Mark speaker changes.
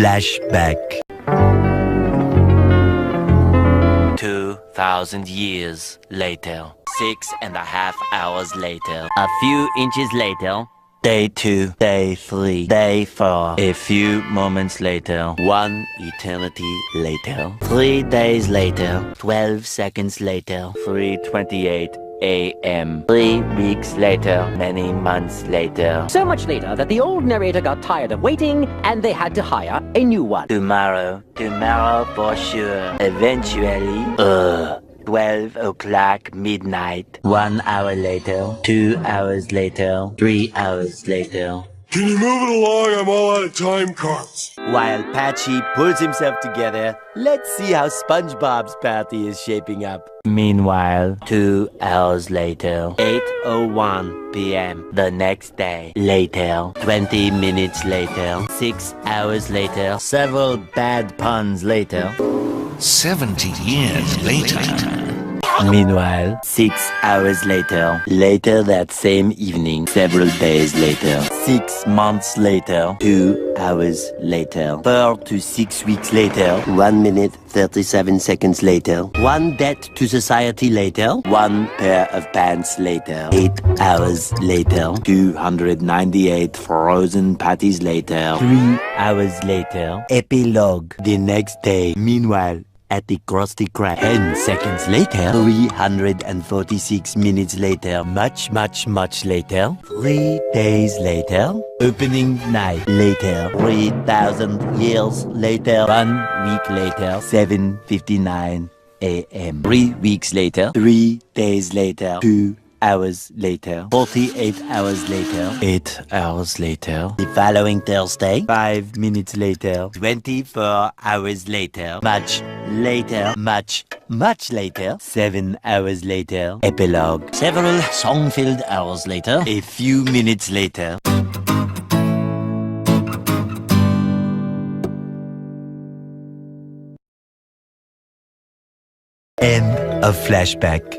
Speaker 1: Flashback. 2,000 years later. 6.5 hours later. A few inches later. Day 2, Day 3, Day 4. A few moments later. 1 eternity later. 3 days later. 12 seconds later. 3:28 a.m. 3 weeks later. Many months later.
Speaker 2: So much later that the old narrator got tired of waiting and they had to hire a new one.
Speaker 1: Tomorrow for sure. Eventually. 12 o'clock midnight. 1 hour later. 2 hours later. 3 hours later.
Speaker 3: Can you move it along? I'm all out of time cards.
Speaker 1: While Patchy pulls himself together, let's see how SpongeBob's party is shaping up. Meanwhile, 2 hours later, 8:01 p.m. the next day. Later, 20 minutes later, 6 hours later, several bad puns later.
Speaker 4: 70 years later.
Speaker 1: Meanwhile, 6 hours later, later that same evening, several days later, 6 months later, 2 hours later, 4 to 6 weeks later, 1 minute, 37 seconds later, 1 debt to society later, 1 pair of pants later, 8 hours later, 298 frozen patties later, 3 hours later, epilogue the next day. Meanwhile, at the Krusty Krab. 10 seconds later, 346 minutes later, much later, 3 days later, opening night later, 3,000 years later, 1 week later, 7:59 a.m. 3 weeks later, 3 days later, 2 hours later, 48 hours later, 8 hours later, the following Thursday, 5 minutes later, 24 hours later, much later, much later, 7 hours later, epilogue, several song-filled hours later, a few minutes later. End of flashback.